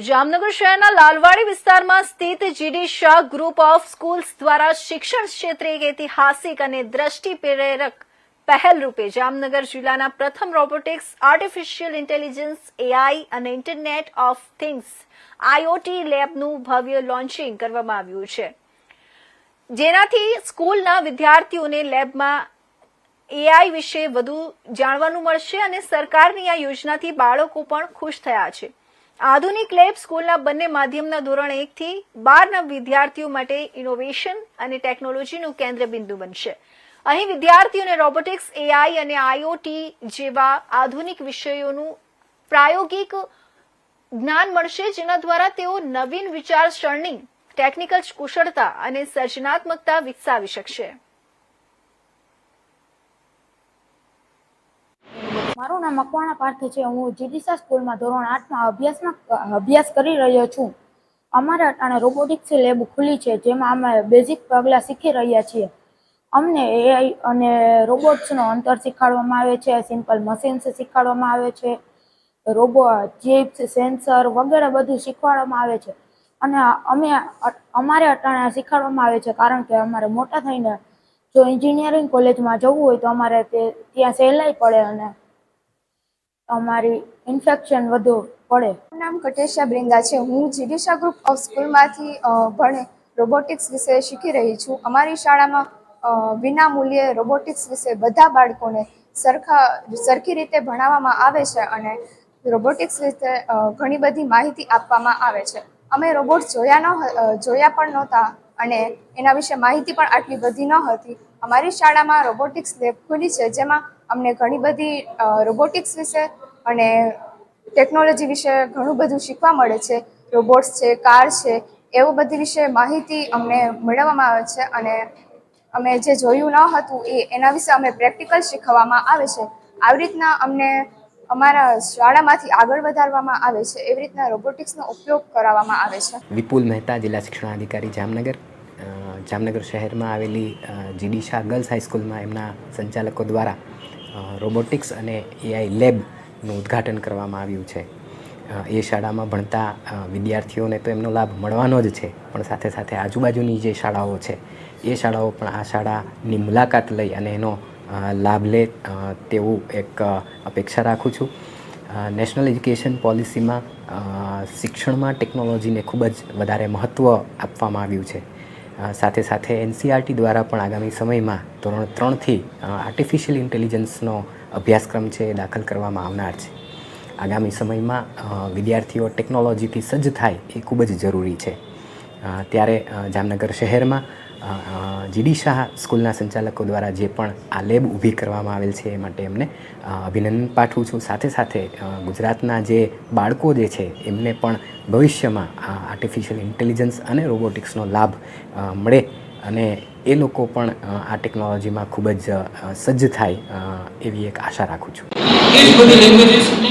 જામનગર શહેરના લાલવાડી વિસ્તારમાં સ્થિત GD Shah group of schools દ્વારા શિક્ષણ ક્ષેત્રે એક ઐતિહાસિક અને દ્રષ્ટિ પ્રેરક પહેલ રૂપે જામનગર જિલ્લાના પ્રથમ રોબોટિક્સ, આર્ટિફિશિયલ ઇન્ટેલિજન્સ, એઆઈ અને ઇન્ટરનેટ ઓફ થિંગ્સ આઈઓટી લેબનું ભવ્ય લોન્ચિંગ કરવામાં આવ્યું છે, જેનાથી સ્કૂલના વિદ્યાર્થીઓને લેબમાં એઆઈ વિશે વધુ જાણવાનું મળશે અને સરકારની આ યોજનાથી બાળકો પણ ખુશ થયા છે। આધુનિક લેબ સ્કૂલના બંને માધ્યમના ધોરણ 1 થી 12ના વિદ્યાર્થીઓ માટે ઇનોવેશન અને ટેકનોલોજીનું કેન્દ્રબિંદુ બનશે। અહીં વિદ્યાર્થીઓને રોબોટિક્સ, એઆઈ અને આઈઓટી જેવા આધુનિક વિષયોનું પ્રાયોગિક જ્ઞાન મળશે, જેના દ્વારા તેઓ નવીન વિચારસરણી, ટેકનિકલ કુશળતા અને સર્જનાત્મકતા વિકસાવી શકશે। મારું નામ મકવાણા પાર્થ છે। હું જીડી શાહ સ્કૂલમાં ધોરણ 8માં અભ્યાસ કરી રહ્યો છું। અમારે અટાણે રોબોટિક્સ લેબ ખુલી છે, જેમાં અમે બેઝિક પગલાં શીખી રહ્યા છીએ। અમને એઆઈ અને રોબોટ્સનો અંતર શીખવાડવામાં આવે છે, સિમ્પલ મશીન્સ શીખવાડવામાં આવે છે, રોબોટ, ચિપ્સ, સેન્સર વગેરે બધું શીખવાડવામાં આવે છે। અને અમારે અટાણે શીખવાડવામાં આવે છે, કારણ કે અમારે મોટા થઈને જો એન્જિનિયરિંગ કોલેજમાં જવું હોય તો અમારે ત્યાં સહેલાઈ પડે અને અમારી ઇન્ફેક્શન વધુ પડે। મારું નામ કટેશા બ્રિંદા છે। હું જીડી શાહ ગ્રુપ ઓફ સ્કૂલમાંથી ભણે રોબોટિક્સ વિશે શીખી રહી છું। અમારી શાળામાં વિના મૂલ્યે રોબોટિક્સ વિશે બધા બાળકોને સરખી રીતે ભણાવવામાં આવે છે અને રોબોટિક્સ વિશે ઘણી બધી માહિતી આપવામાં આવે છે। અમે રોબોટ્સ જોયા પણ નહોતા અને એના વિશે માહિતી પણ આટલી બધી ન હતી। અમારી શાળામાં રોબોટિક્સ લેબ ખુલી છે, જેમાં અમને ઘણી બધી રોબોટિક્સ વિશે અને ટેકનોલોજી વિશે ઘણું બધું શીખવા મળે છે। રોબોટ્સ છે, કાર છે, એવું બધી વિશે માહિતી અમને મેળવવામાં આવે છે અને અમે જે જોયું ન હતું એના વિશે અમે પ્રેક્ટિકલ શીખવવામાં આવે છે। આવી રીતના અમને અમારા શાળામાંથી આગળ વધારવામાં આવે છે। એવી રીતના રોબોટિક્સનો ઉપયોગ કરાવવામાં આવે છે। વિપુલ મહેતા, જિલ્લા શિક્ષણાધિકારી, જામનગર। જામનગર શહેરમાં આવેલી જીડી શાહ ગર્લ્સ હાઈસ્કૂલમાં એમના સંચાલકો દ્વારા રોબોટિક્સ અને એઆઈ લેબનું ઉદ્ઘાટન કરવામાં આવ્યું છે। એ શાળામાં ભણતા વિદ્યાર્થીઓને તો એમનો લાભ મળવાનો જ છે, પણ સાથે સાથે આજુબાજુની જે શાળાઓ છે એ શાળાઓ પણ આ શાળાની મુલાકાત લઈ અને એનો લાભ લે તેવું એક અપેક્ષા રાખું છું। નેશનલ એજ્યુકેશન પોલિસીમાં શિક્ષણમાં ટેકનોલોજીને ખૂબ જ વધારે મહત્ત્વ આપવામાં આવ્યું છે। સાથે સાથે એનસીઆરટી દ્વારા પણ આગામી સમયમાં ધોરણ 3થી આર્ટિફિશિયલ ઇન્ટેલિજન્સનો અભ્યાસક્રમ છે એ દાખલ કરવામાં આવનાર છે। આગામી સમયમાં વિદ્યાર્થીઓ ટેકનોલોજીથી સજ્જ થાય એ ખૂબ જ જરૂરી છે। ત્યારે જામનગર શહેરમાં જીડી શાહ સ્કૂલના સંચાલકો દ્વારા જે પણ આ લેબ ઊભી કરવામાં આવેલ છે એ માટે એમને અભિનંદન પાઠવું છું। સાથે સાથે ગુજરાતના જે બાળકો જે છે એમને પણ ભવિષ્યમાં આર્ટિફિશિયલ ઇન્ટેલિજન્સ અને રોબોટિક્સનો લાભ મળે અને એ લોકો પણ આ ટેકનોલોજીમાં ખૂબ જ સજ્જ થાય એવી એક આશા રાખું છું।